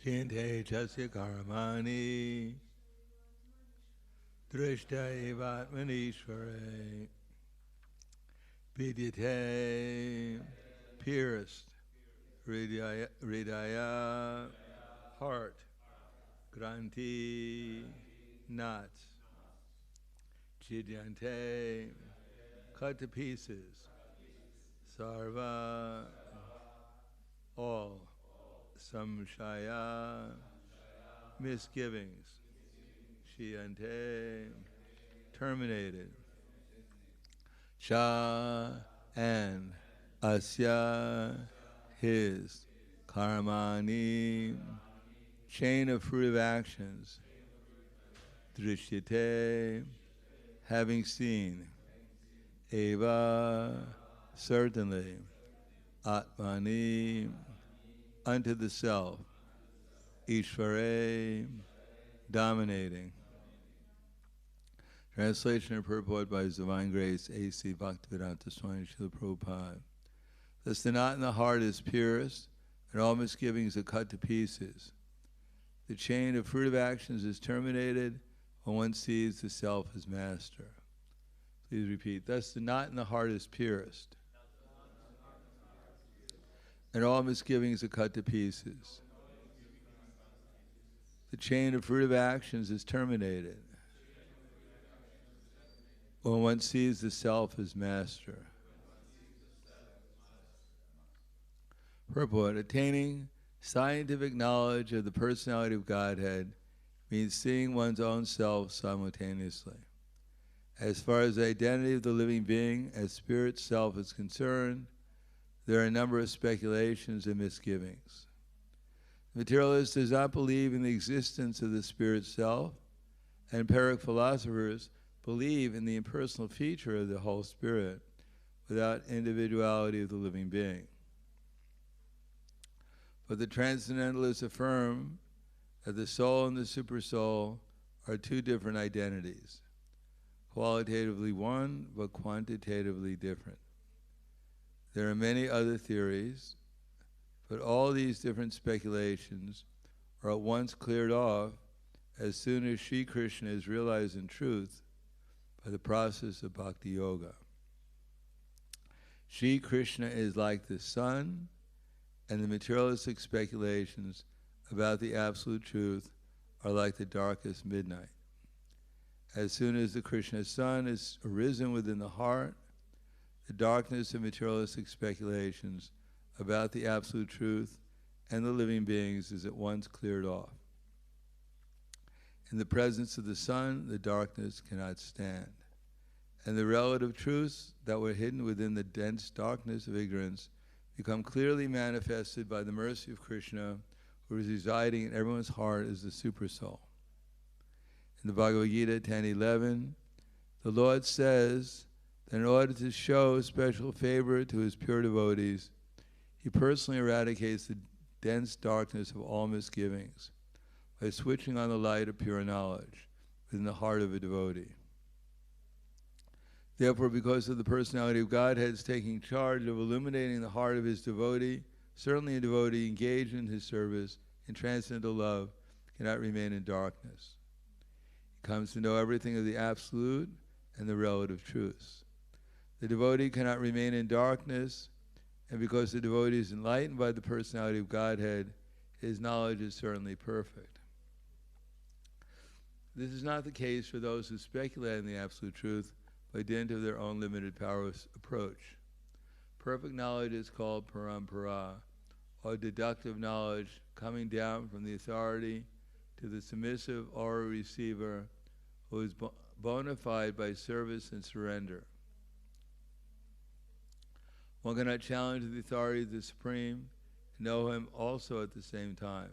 Chinte chasya karmani drishta evatmanishvare vidyate pierced hridaya heart granti knots chidyante cut to pieces sarva all samshaya misgivings shiyante terminated Sha and asya his karmani chain of fruitive actions drishyate having seen eva certainly atmani unto the self ishvare dominating. Translation and purport by His Divine Grace A.C. Bhaktivedanta Swami Srila Prabhupada. Thus the knot in the heart is pierced, and all misgivings are cut to pieces. The chain of fruitive actions is terminated when one sees the self as master. Please repeat. Thus the knot in the heart is pierced, and all misgivings are cut to pieces. The chain of fruitive actions is terminated when one sees the self as master. Purport. Attaining scientific knowledge of the personality of Godhead means seeing one's own self simultaneously. As far as the identity of the living being as spirit self is concerned, there are a number of speculations and misgivings. The materialist does not believe in the existence of the spirit self, and empiric philosophers believe in the impersonal feature of the whole spirit without individuality of the living being. But the transcendentalists affirm that the soul and the supersoul are two different identities, qualitatively one, but quantitatively different. There are many other theories, but all these different speculations are at once cleared off as soon as Sri Krishna is realized in truth by the process of bhakti yoga. Sri Krishna is like the sun, and the materialistic speculations about the absolute truth are like the darkest midnight. As soon as the Krishna sun is arisen within the heart, the darkness of materialistic speculations about the absolute truth and the living beings is at once cleared off. In the presence of the sun, the darkness cannot stand, and the relative truths that were hidden within the dense darkness of ignorance become clearly manifested by the mercy of Krishna, who is residing in everyone's heart as the Supersoul. In the Bhagavad Gita 10:11, the Lord says that in order to show special favor to His pure devotees, He personally eradicates the dense darkness of all misgivings by switching on the light of pure knowledge within the heart of a devotee. Therefore, because of the personality of Godhead's taking charge of illuminating the heart of His devotee, certainly a devotee engaged in His service in transcendental love cannot remain in darkness. He comes to know everything of the absolute and the relative truths. The devotee cannot remain in darkness, and because the devotee is enlightened by the personality of Godhead, his knowledge is certainly perfect. This is not the case for those who speculate on the absolute truth by dint of their own limited powerless approach. Perfect knowledge is called parampara, or deductive knowledge coming down from the authority to the submissive aura receiver who is bona fide by service and surrender. One cannot challenge the authority of the Supreme and know Him also at the same time.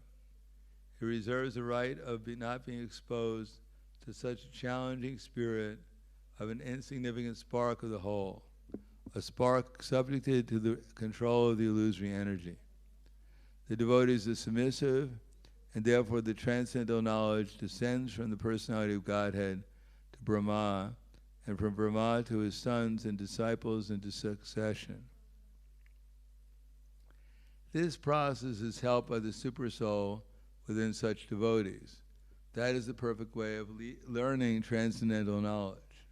He reserves the right of not being exposed to such a challenging spirit of an insignificant spark of the whole, a spark subjected to the control of the illusory energy. The devotee is the submissive, and therefore the transcendental knowledge descends from the personality of Godhead to Brahma, and from Brahma to his sons and disciples into succession. This process is helped by the Supersoul within such devotees. That is the perfect way of learning transcendental knowledge.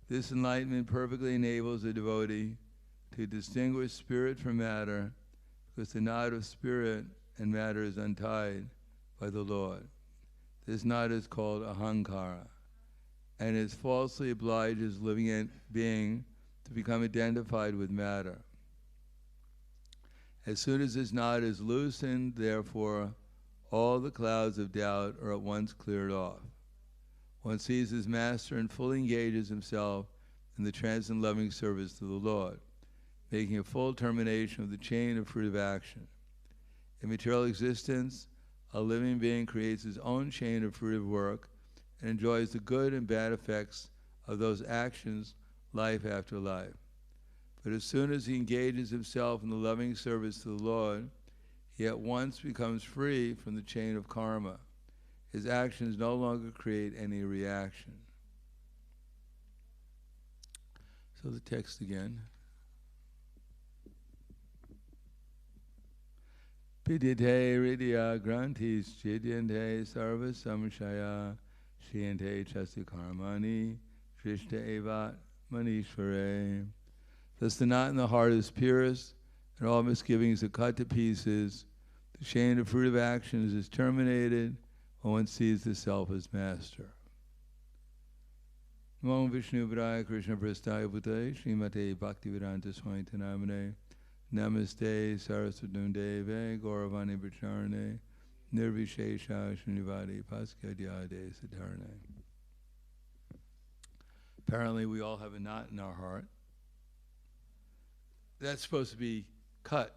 This enlightenment perfectly enables a devotee to distinguish spirit from matter, because the knot of spirit and matter is untied by the Lord. This knot is called ahankara, and it falsely obliges living being to become identified with matter. As soon as this knot is loosened, therefore, all the clouds of doubt are at once cleared off. One sees his master and fully engages himself in the transcendent loving service to the Lord, making a full termination of the chain of fruitive action. In material existence, a living being creates his own chain of fruitive work and enjoys the good and bad effects of those actions life after life. But as soon as he engages himself in the loving service to the Lord, he at once becomes free from the chain of karma. His actions no longer create any reaction. So the text again. Pidite ridya grantis chidyante sarva samshaya shiyante chasti karmani drishta evat manishvare. Thus the knot in the heart is purest, and all misgivings are cut to pieces. The chain of fruitive actions is terminated when one sees the self as master. Namo Vishnu Padaya Krishna Prasthaya Bhutale Srimate Bhaktivedanta Swami Namane Namaste Saraswati Deve Gauravani Pracharane Nirvishesha Srinivadi Paskadyade Siddharane. Apparently we all have a knot in our heart. That's supposed to be cut.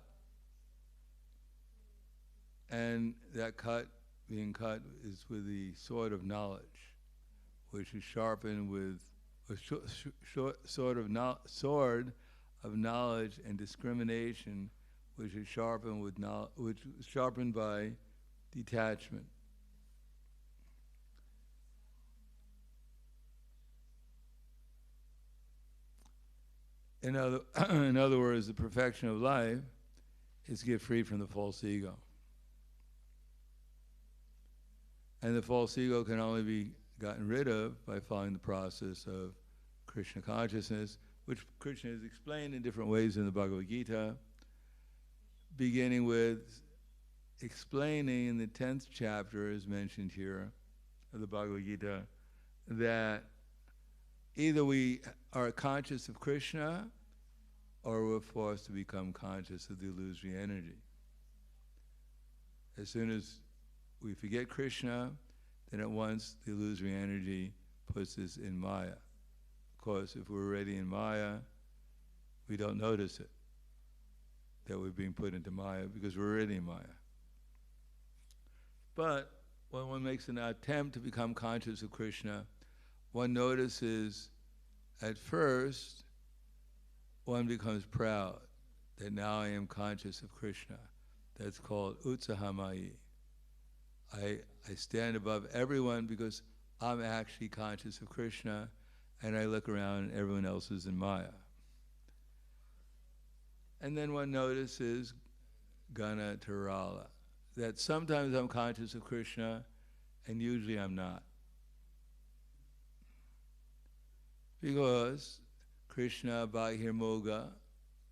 And that being cut is with the sword of knowledge, which is sharpened with a sword of knowledge and discrimination, which is sharpened with which is sharpened by detachment. In other words, the perfection of life is to get free from the false ego. And the false ego can only be gotten rid of by following the process of Krishna consciousness, which Krishna has explained in different ways in the Bhagavad Gita, beginning with explaining in the 10th chapter, as mentioned here, of the Bhagavad Gita, that either we are conscious of Krishna or we're forced to become conscious of the illusory energy. As soon as we forget Krishna, then at once the illusory energy puts us in Maya. Of course, if we're already in Maya, we don't notice it, that we're being put into Maya, because we're already in Maya. But when one makes an attempt to become conscious of Krishna, one notices at first one becomes proud that now I am conscious of Krishna. That's called Utsahamayi. I stand above everyone because I'm actually conscious of Krishna, and I look around and everyone else is in Maya. And then one notices Gana Tarala, that sometimes I'm conscious of Krishna and usually I'm not. Because Krishna Bahirmuga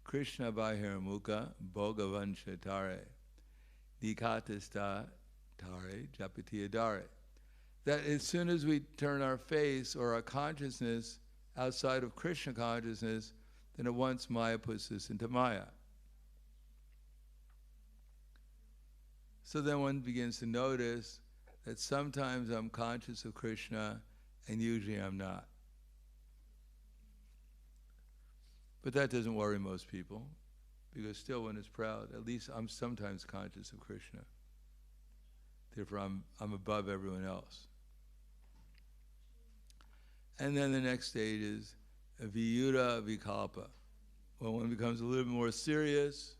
Bhogavansha Tare Nikatasta Tare Japatiya Dare. That as soon as we turn our face or our consciousness outside of Krishna consciousness, then at once Maya puts us into Maya. So then one begins to notice that sometimes I'm conscious of Krishna and usually I'm not. But that doesn't worry most people, because still one is proud. At least I'm sometimes conscious of Krishna. Therefore I'm above everyone else. And then the next stage is Viyuda Vikalpa. When one becomes a little bit more serious,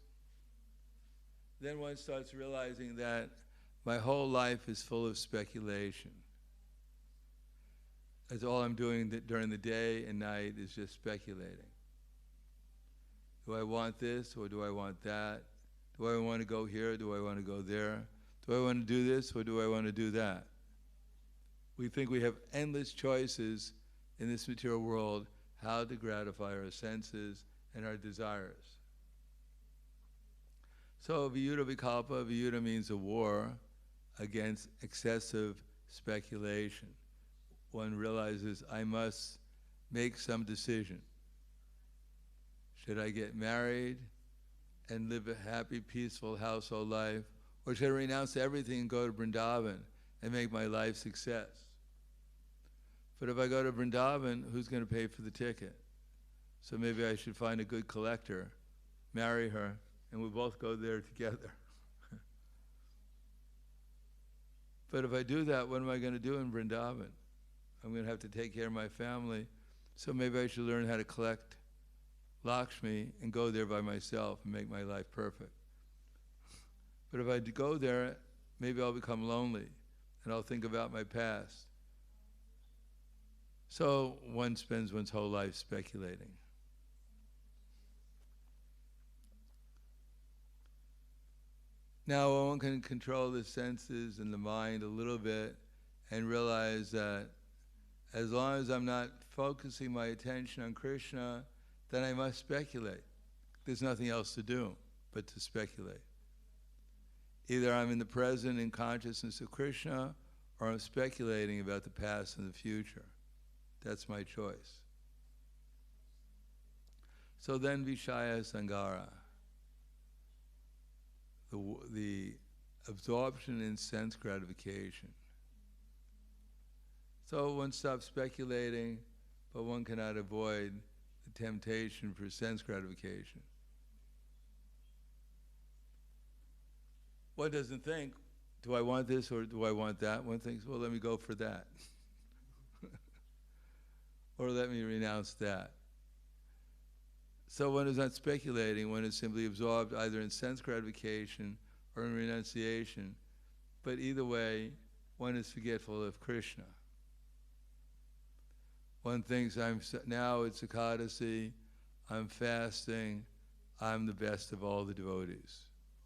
then one starts realizing that my whole life is full of speculation. That's all I'm doing during the day and night is just speculating. Do I want this or do I want that? Do I want to go here? Do I want to go there? Do I want to do this or do I want to do that? We think we have endless choices in this material world how to gratify our senses and our desires. So viyuddha vikalpa, viyuddha means a war against excessive speculation. One realizes I must make some decision. Should I get married and live a happy, peaceful household life? Or should I renounce everything and go to Vrindavan and make my life success? But if I go to Vrindavan, who's going to pay for the ticket? So maybe I should find a good collector, marry her, and we both go there together. But if I do that, what am I going to do in Vrindavan? I'm going to have to take care of my family. So maybe I should learn how to collect Lakshmi and go there by myself and make my life perfect. But if I go there, maybe I'll become lonely and I'll think about my past. So one spends one's whole life speculating. Now one can control the senses and the mind a little bit and realize that as long as I'm not focusing my attention on Krishna, then I must speculate. There's nothing else to do but to speculate. Either I'm in the present in consciousness of Krishna, or I'm speculating about the past and the future. That's my choice. So then Vishaya Sangara, the absorption in sense gratification. So one stops speculating, but one cannot avoid the temptation for sense gratification. One doesn't think, do I want this or do I want that? One thinks, well, let me go for that. Or let me renounce that. So one is not speculating, one is simply absorbed either in sense gratification or in renunciation. But either way, one is forgetful of Krishna. One thinks, now it's Ekadasi, I'm fasting, I'm the best of all the devotees.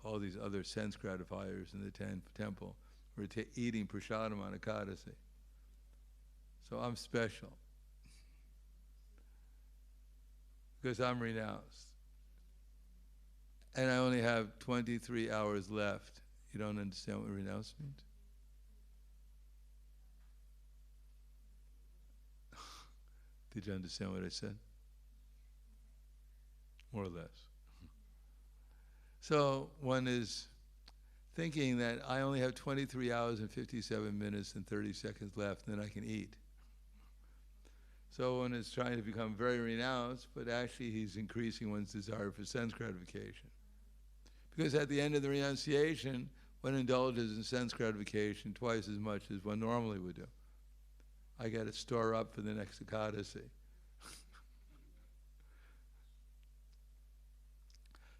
All these other sense gratifiers in the temple were eating prasadam on Ekadasi. So I'm special. Because I'm renounced. And I only have 23 hours left. You don't understand what renounce means? Did you understand what I said? More or less. So one is thinking that I only have 23 hours and 57 minutes and 30 seconds left, and then I can eat. So one is trying to become very renounced, but actually he's increasing one's desire for sense gratification. Because at the end of the renunciation, one indulges in sense gratification twice as much as one normally would do. I got to store up for the next Ekadasi.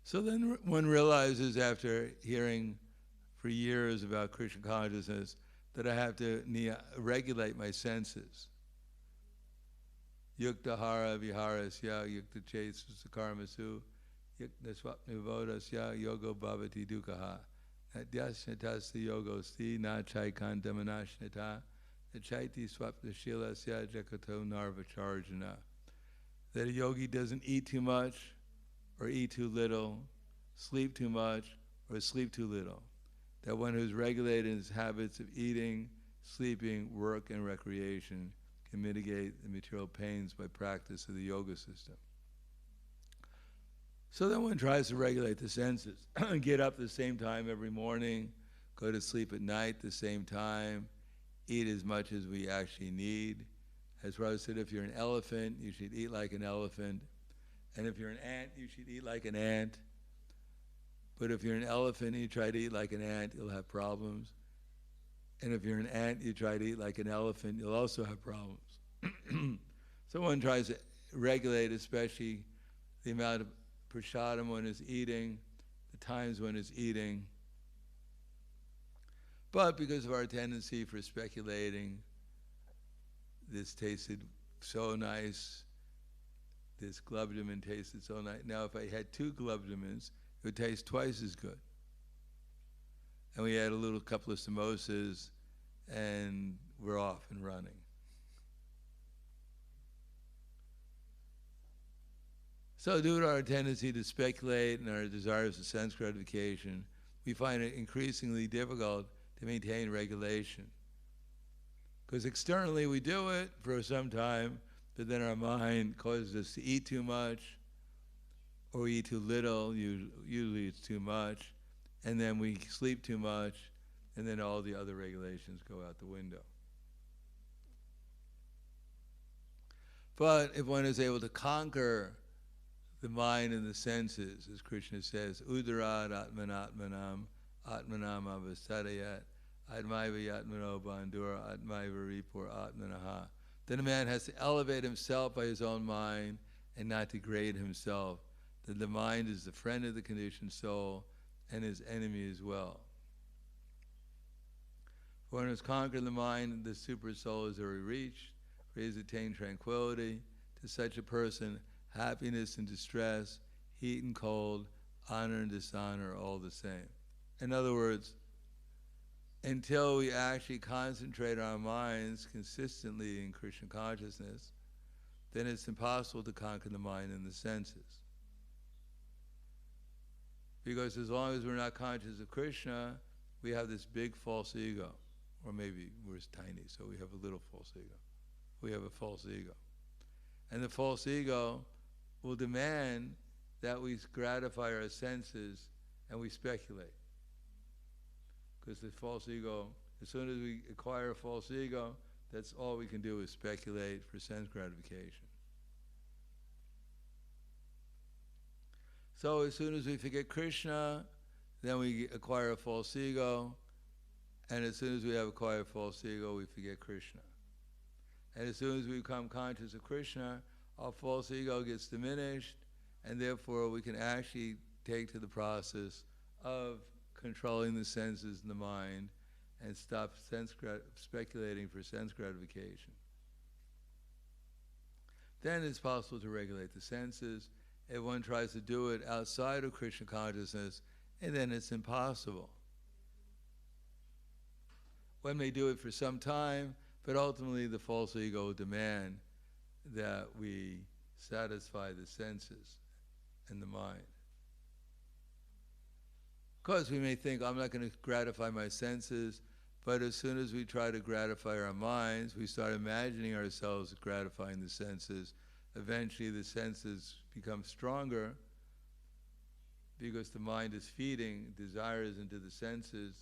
So then one realizes after hearing for years about Krishna consciousness that I have to regulate my senses. Yukta hara viharasya, yukta chesasa karmasu, yukta swapnivodasya, yogo bhavati dukkha. Nadyasnatasti yogosti, na chaikandamanashnata, na chaiti swapnashilasya jakato narvacharjana. That a yogi doesn't eat too much, or eat too little, sleep too much, or sleep too little. That one who's regulated in his habits of eating, sleeping, work, and recreation can mitigate the material pains by practice of the yoga system. So then one tries to regulate the senses. Get up the same time every morning, go to sleep at night the same time, eat as much as we actually need. As Rose said, if you're an elephant, you should eat like an elephant. And if you're an ant, you should eat like an ant. But if you're an elephant and you try to eat like an ant, you'll have problems. And if you're an ant, you try to eat like an elephant, you'll also have problems. So one tries to regulate, especially the amount of prasadam one is eating, the times one is eating. But because of our tendency for speculating, this tasted so nice, this glubjamin tasted so nice. Now if I had 2 glubjamins, it would taste twice as good. and we had a little couple of samosas, and we're off and running. So due to our tendency to speculate and our desires for sense gratification, we find it increasingly difficult to maintain regulation. Because externally we do it for some time, but then our mind causes us to eat too much, or we eat too little, usually it's too much, and then we sleep too much, and then all the other regulations go out the window. But if one is able to conquer the mind and the senses, as Krishna says, udarad atmanatmanam, atmanam avasarayat, atmaiva yatmano bandura, atmaiva ripur atmanaha. Then a man has to elevate himself by his own mind and not degrade himself. That the mind is the friend of the conditioned soul and his enemy as well. For one who has conquered the mind, the super soul is already reached, for he has attained tranquility. To such a person, happiness and distress, heat and cold, honor and dishonor are all the same. In other words, until we actually concentrate our minds consistently in Krishna consciousness, then it's impossible to conquer the mind and the senses. Because as long as we're not conscious of Krishna, we have this big false ego. Or maybe we're tiny, so we have a little false ego. We have a false ego. And the false ego will demand that we gratify our senses and we speculate. Because the false ego, as soon as we acquire a false ego, that's all we can do is speculate for sense gratification. So as soon as we forget Krishna, then we acquire a false ego, and as soon as we have acquired a false ego, we forget Krishna. And as soon as we become conscious of Krishna, our false ego gets diminished, and therefore we can actually take to the process of controlling the senses and the mind and stop speculating for sense gratification. Then it's possible to regulate the senses. If one tries to do it outside of Krishna consciousness, and then it's impossible. One may do it for some time, but ultimately the false ego will demand that we satisfy the senses and the mind. Because we may think, I'm not going to gratify my senses, but as soon as we try to gratify our minds, we start imagining ourselves gratifying the senses. Eventually the senses become stronger because the mind is feeding desires into the senses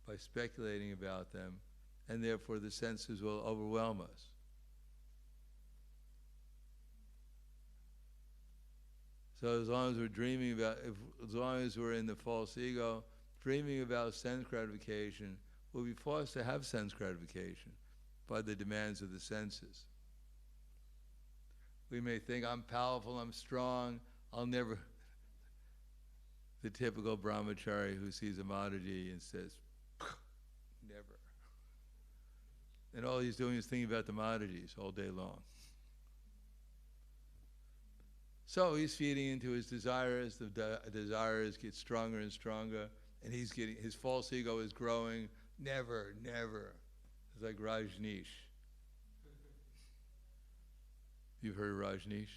by speculating about them, and therefore the senses will overwhelm us. So as long as we're dreaming about, as long as we're in the false ego, dreaming about sense gratification, we'll be forced to have sense gratification by the demands of the senses. We may think, I'm powerful, I'm strong, I'll never... The typical brahmachari who sees a Mataji and says, never. And all he's doing is thinking about the Matajis all day long. So he's feeding into his desires, the desires get stronger and stronger, and his false ego is growing, never, never. It's like Rajneesh. You've heard of Rajneesh?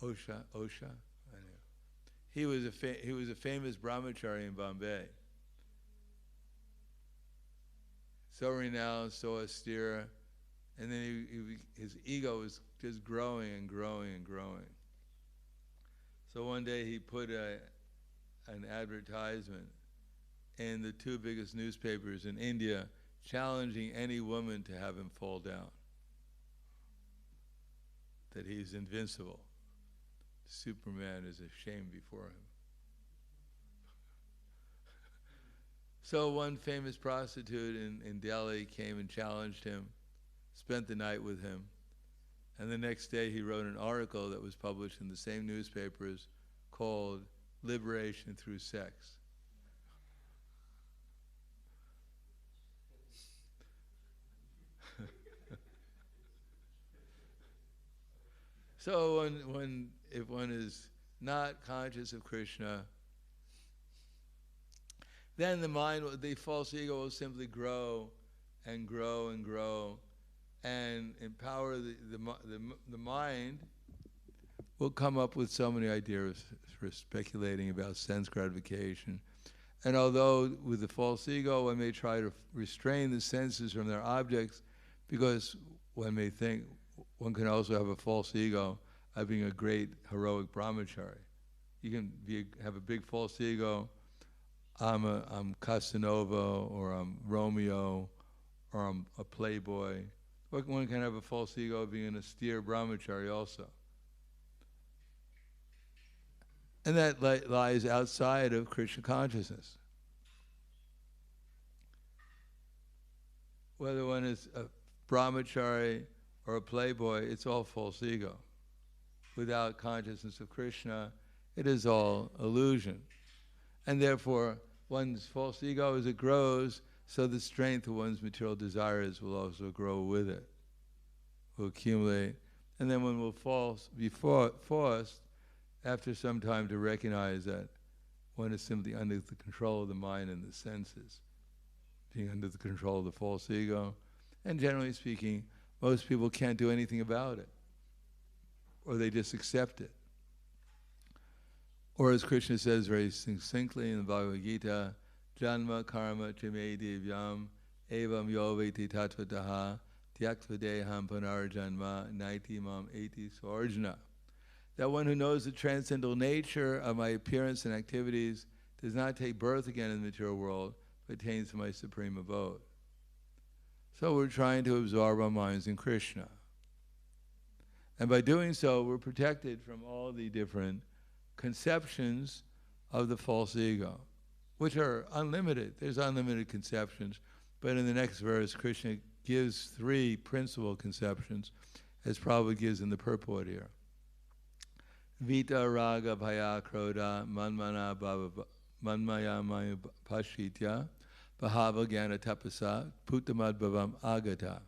Osha? I know. He was a famous brahmachari in Bombay. So renowned, so austere, and then his ego was just growing and growing and growing. So one day he put an advertisement in the two biggest newspapers in India, challenging any woman to have him fall down. That he's invincible. Superman is ashamed before him. So one famous prostitute in Delhi came and challenged him, spent the night with him, and the next day he wrote an article that was published in the same newspapers called Liberation Through Sex. So if one is not conscious of Krishna, then the mind, the false ego will simply grow and grow and grow, and empower the mind will come up with so many ideas for speculating about sense gratification. And although with the false ego one may try to restrain the senses from their objects, because one may think one can also have a false ego of being a great heroic brahmachari. You can have a big false ego, I'm Casanova, or I'm Romeo, or I'm a playboy. Or one can have a false ego of being an austere brahmachari also. And that lies outside of Krishna consciousness. Whether one is a brahmachari or a playboy, it's all false ego. Without consciousness of Krishna, it is all illusion. And therefore, one's false ego, as it grows, so the strength of one's material desires will also grow with it, will accumulate. And then one will be forced, after some time, to recognize that one is simply under the control of the mind and the senses, being under the control of the false ego. And generally speaking, most people can't do anything about it, or they just accept it. Or as Krishna says very succinctly in the Bhagavad Gita, Janma karma chime divyam evam yoveti tatvataha tyaktva deham punarjanma naiti mam eti sarjana. That one who knows the transcendental nature of my appearance and activities does not take birth again in the material world, but attains to my supreme abode. So we're trying to absorb our minds in Krishna. And by doing so, we're protected from all the different conceptions of the false ego, which are unlimited. There's unlimited conceptions. But in the next verse, Krishna gives 3 principal conceptions, as Prabhupada gives in the purport here. Vita raga bhaya krodha manmana manmaya maya pashitya bahava jnana tapasa putamad bhavam agata.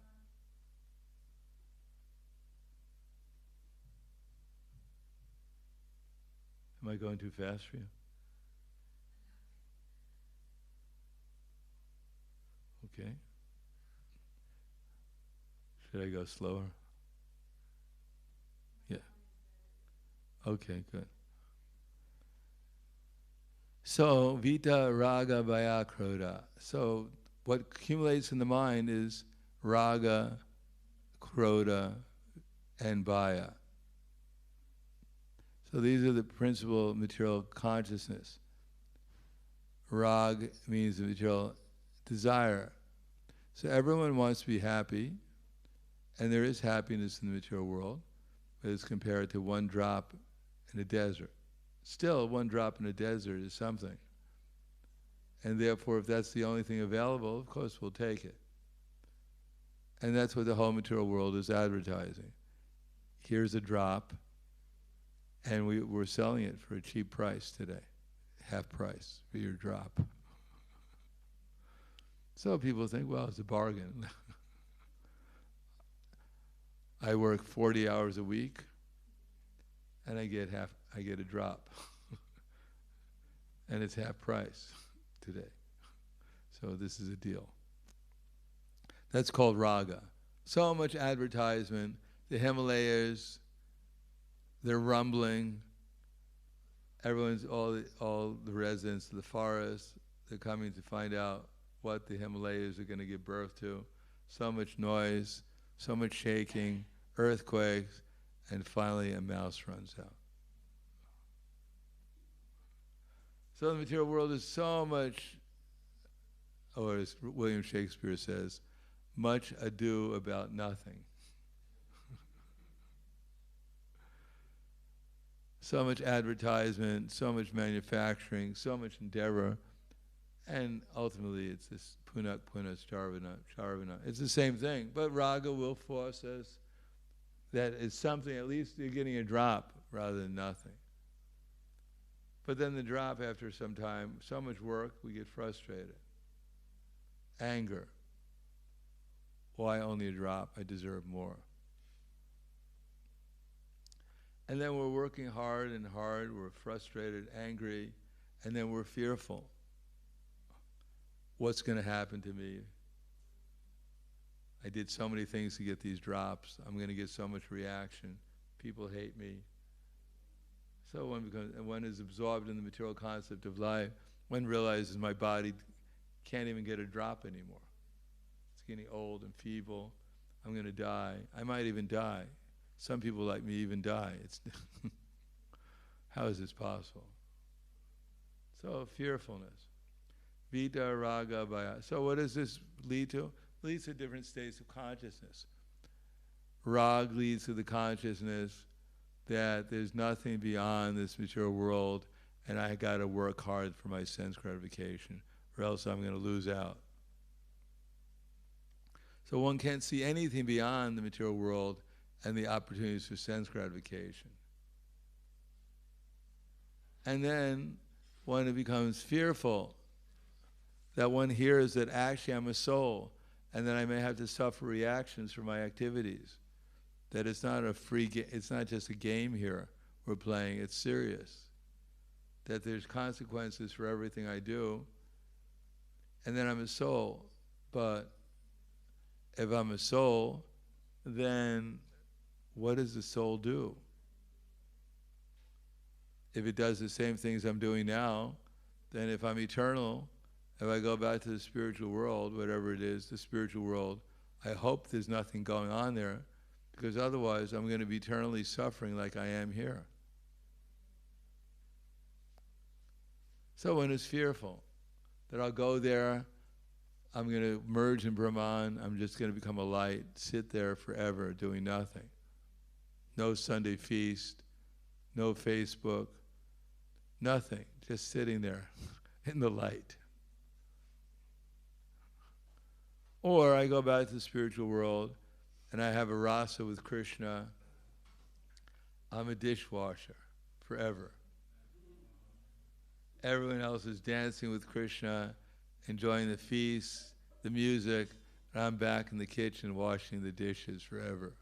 Am I going too fast for you? Okay. Should I go slower? Yeah. Okay, good. So, vita raga bhaya krodha. So, what accumulates in the mind is raga, krodha, and bhaya. So these are the principal material consciousness. Rag means the material desire. So everyone wants to be happy, and there is happiness in the material world, but it's compared to one drop in a desert. Still, one drop in a desert is something. And therefore, if that's the only thing available, of course we'll take it. And that's what the whole material world is advertising. Here's a drop, and we're selling it for a cheap price today, half price for your drop. So people think, well, it's a bargain. I work 40 hours a week, and I get a drop, and it's half price today. So this is a deal. That's called raga. So much advertisement. The Himalayas, they're rumbling. Everyone's all the residents of the forest. They're coming to find out what the Himalayas are going to give birth to. So much noise, so much shaking, earthquakes, and finally a mouse runs out. So the material world is so much, or as William Shakespeare says, much ado about nothing. So much advertisement, so much manufacturing, so much endeavor, and ultimately it's this punak punas charvana. It's the same thing, but raga will force us that it's something, at least you're getting a drop rather than nothing. But then the drop, after some time, so much work, we get frustrated. Anger. Why only a drop? I deserve more. And then we're working hard and hard, we're frustrated, angry, and then we're fearful. what's going to happen to me? I did so many things to get these drops. I'm going to get so much reaction. People hate me. So one is absorbed in the material concept of life. One realizes my body can't even get a drop anymore. It's getting old and feeble. I'm going to die. I might even die. Some people like me even die. It's how is this possible? So fearfulness. Vita, raga, bhaya. So what does this lead to? It leads to different states of consciousness. Rag leads to the consciousness that there's nothing beyond this material world, and I got to work hard for my sense gratification, or else I'm going to lose out. So one can't see anything beyond the material world and the opportunities for sense gratification. And then one becomes fearful that one hears that actually I'm a soul, and that I may have to suffer reactions for my activities. That it's not a free it's not just a game here we're playing, it's serious. That there's consequences for everything I do, and then I'm a soul. But if I'm a soul, then what does the soul do? If it does the same things I'm doing now, then if I'm eternal, if I go back to the spiritual world, whatever it is, the spiritual world, I hope there's nothing going on there, because otherwise I'm going to be eternally suffering like I am here. So one is fearful that I'll go there, I'm going to merge in Brahman, I'm just going to become a light, sit there forever doing nothing. No Sunday feast, no Facebook, nothing, just sitting there in the light. Or I go back to the spiritual world and I have a rasa with Krishna. I'm a dishwasher forever. Everyone else is dancing with Krishna, enjoying the feast, the music, and I'm back in the kitchen washing the dishes forever.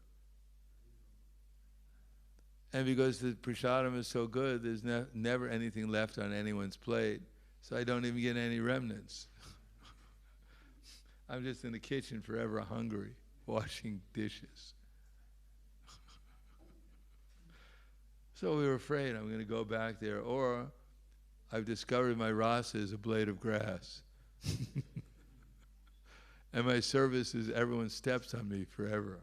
And because the prasadam is so good, there's never anything left on anyone's plate, so I don't even get any remnants. I'm just in the kitchen forever hungry, washing dishes. So we were afraid I'm going to go back there, or I've discovered my rasa is a blade of grass. And my service is everyone steps on me forever.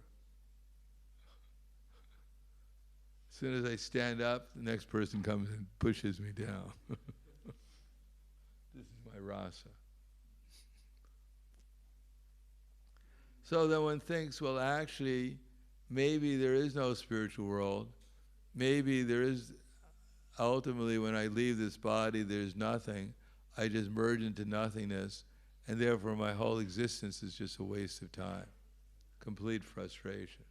As soon as I stand up, the next person comes and pushes me down. This is my rasa. So then one thinks, well, actually, maybe there is no spiritual world. Maybe there is, ultimately, when I leave this body, there's nothing. I just merge into nothingness, and therefore my whole existence is just a waste of time. Complete frustration.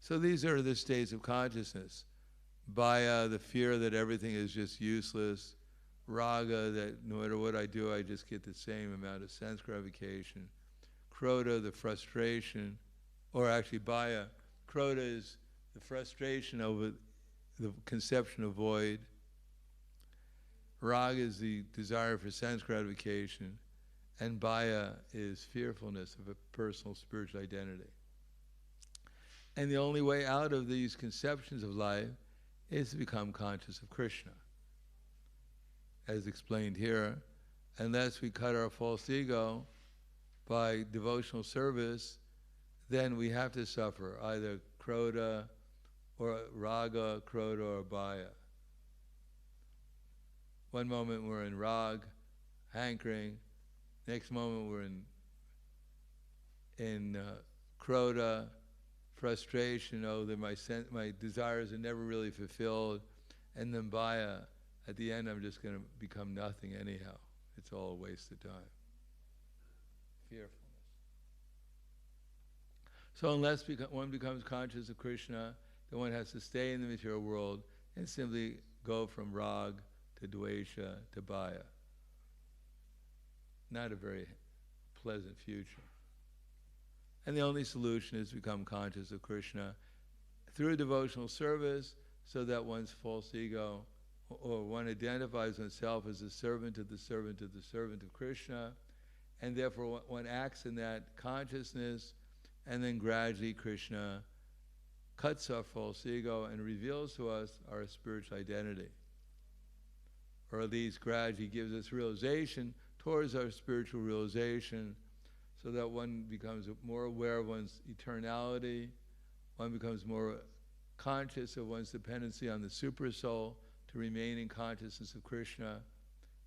So these are the states of consciousness. Bhaya, the fear that everything is just useless. Raga, that no matter what I do, I just get the same amount of sense gratification. Krodha, the frustration, or actually bhaya. Krodha is the frustration over the conception of void. Raga is the desire for sense gratification. And bhaya is fearfulness of a personal spiritual identity. And the only way out of these conceptions of life is to become conscious of Krishna. As explained here, unless we cut our false ego by devotional service, then we have to suffer either krodha or raga, krodha or bhaya. One moment we're in rag, hankering. Next moment we're in krodha, frustration. Oh, that my desires are never really fulfilled. And then bhaya. At the end, I'm just going to become nothing anyhow. It's all a waste of time. Fearfulness. So unless one becomes conscious of Krishna, then one has to stay in the material world and simply go from rag to dvesha to bhaya. Not a very pleasant future. And the only solution is to become conscious of Krishna through devotional service, so that one's false ego, or one identifies oneself as a servant of the servant of the servant of Krishna, and therefore one acts in that consciousness, and then gradually Krishna cuts our false ego and reveals to us our spiritual identity. Or at least gradually gives us realization towards our spiritual realization, so that one becomes more aware of one's eternality, one becomes more conscious of one's dependency on the super soul to remain in consciousness of Krishna.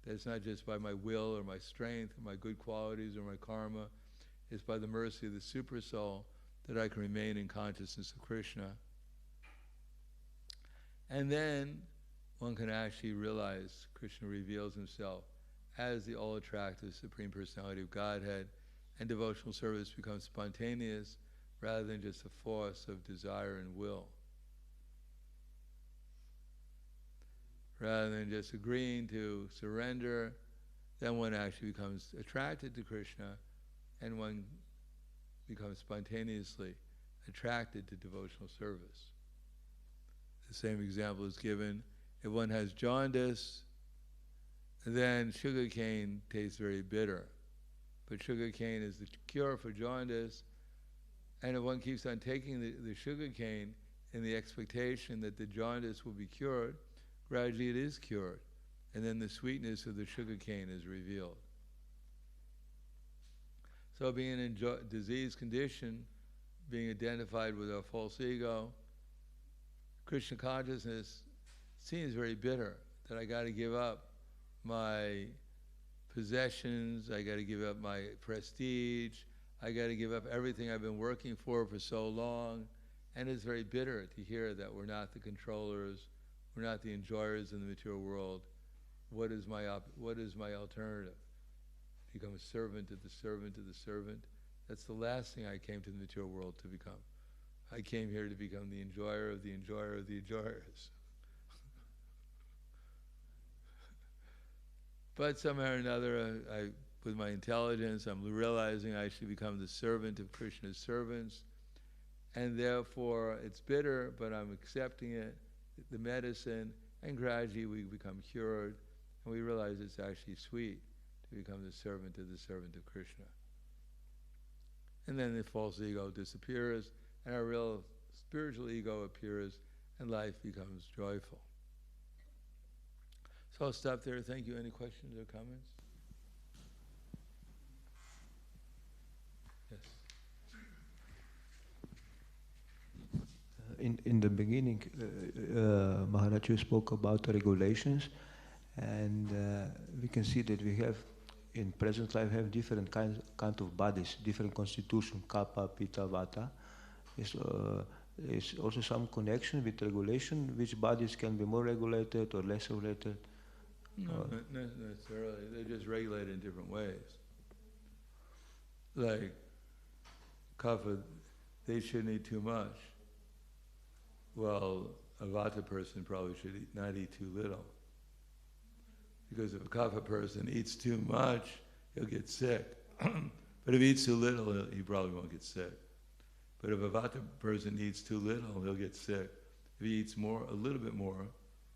That it's not just by my will or my strength or my good qualities or my karma, it's by the mercy of the super soul that I can remain in consciousness of Krishna. And then one can actually realize Krishna reveals himself as the all-attractive Supreme Personality of Godhead, and devotional service becomes spontaneous rather than just a force of desire and will. Rather than just agreeing to surrender, then one actually becomes attracted to Krishna, and one becomes spontaneously attracted to devotional service. The same example is given if one has jaundice, then sugar cane tastes very bitter. But sugar cane is the cure for jaundice, and if one keeps on taking the sugar cane in the expectation that the jaundice will be cured, gradually it is cured, and then the sweetness of the sugar cane is revealed. So being in disease condition, being identified with our false ego, Krishna consciousness seems very bitter, that I got to give up my possessions, I got to give up my prestige, I got to give up everything I've been working for so long, and it's very bitter to hear that we're not the controllers, we're not the enjoyers in the material world. What is my alternative? Become a servant of the servant of the servant. That's the last thing I came to the material world to become. I came here to become the enjoyer of the enjoyer of the enjoyers. But somehow or another, with my intelligence, I'm realizing I should become the servant of Krishna's servants, and therefore it's bitter, but I'm accepting it, the medicine, and gradually we become cured, and we realize it's actually sweet to become the servant of Krishna. And then the false ego disappears, and our real spiritual ego appears, and life becomes joyful. So I'll stop there. Thank you. Any questions or comments? Yes. In the beginning, Maharaj, you spoke about regulations, and we can see that we have, in present life, have different kind of bodies, different constitution, Kapha, Pitta, Vata. Is also some connection with regulation, which bodies can be more regulated or less regulated? No, not necessarily. They're just regulated in different ways. Like Kapha, they shouldn't eat too much. Well, a Vata person probably should not eat too little. Because if a Kapha person eats too much, he'll get sick. But if he eats too little, he probably won't get sick. But if a Vata person eats too little, he'll get sick. If he eats more, a little bit more,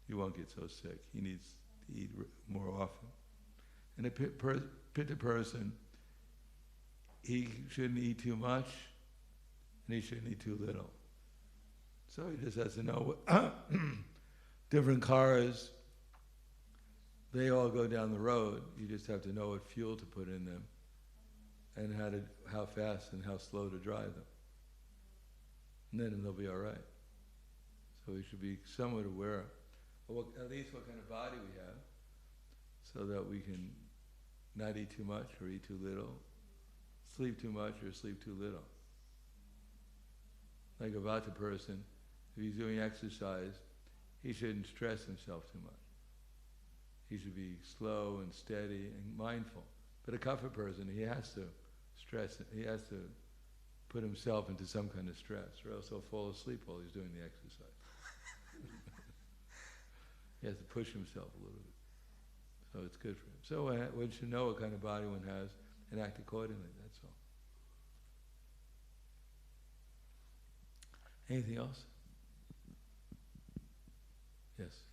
he won't get so sick. He needs to eat more often. And a Pitta person, he shouldn't eat too much, and he shouldn't eat too little. So he just has to know what different cars, they all go down the road. You just have to know what fuel to put in them, and how fast and how slow to drive them. And then they'll be all right. So we should be somewhat aware of at least what kind of body we have, so that we can not eat too much or eat too little, sleep too much or sleep too little. Like a Vata person, if he's doing exercise, he shouldn't stress himself too much. He should be slow and steady and mindful. But a Kapha person, he has to stress, he has to put himself into some kind of stress, or else he'll fall asleep while he's doing the exercise. He has to push himself a little bit. So it's good for him. So one should know what kind of body one has and act accordingly, that's all. Anything else? Yes.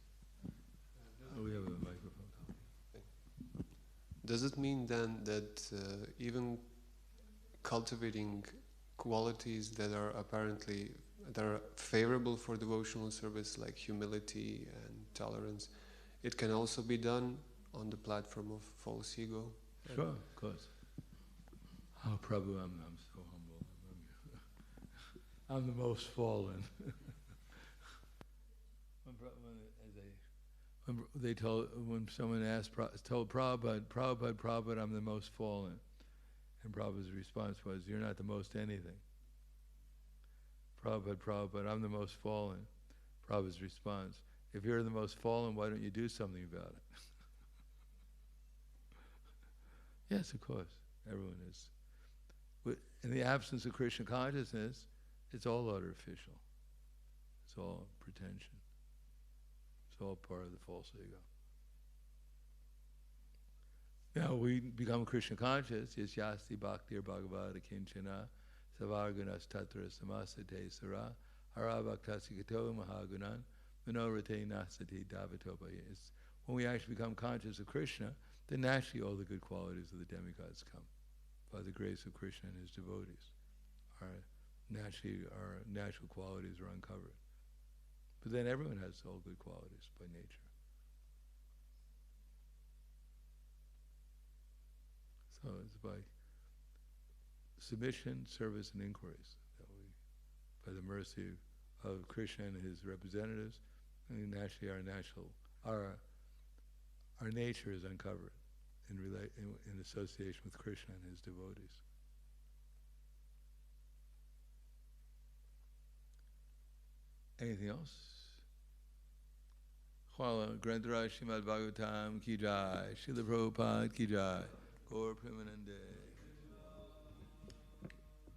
Oh, we have a microphone. Does it mean then that even cultivating qualities that are apparently that are favorable for devotional service, like humility and tolerance, it can also be done on the platform of false ego? Sure, of course. Oh, Prabhu, I'm so humble. I'm the most fallen. When someone told Prabhupada, I'm the most fallen. And Prabhupada's response was, you're not the most anything. Prabhupada, I'm the most fallen. Prabhupada's response, if you're the most fallen, why don't you do something about it? Yes, of course, everyone is. In the absence of Krishna consciousness, it's all artificial. It's all pretension. It's all part of the false ego. Now we become Krishna conscious, yasyasti bhaktir bhagavata kinchana savargunas tatra samasate sara hara bhaktasi gato mahagunan manorate nasati davatopaya. When we actually become conscious of Krishna, then naturally all the good qualities of the demigods come. By the grace of Krishna and his devotees. Our natural qualities are uncovered. But then everyone has all good qualities by nature. So it's by submission, service, and inquiries that we, by the mercy of Krishna and his representatives, and naturally our nature is uncovered in association with Krishna and his devotees. Anything else? Hvala Grantaraj Srimad Bhagavatam ki jai, Srila Prabhupada ki jai, Gaur Premanande.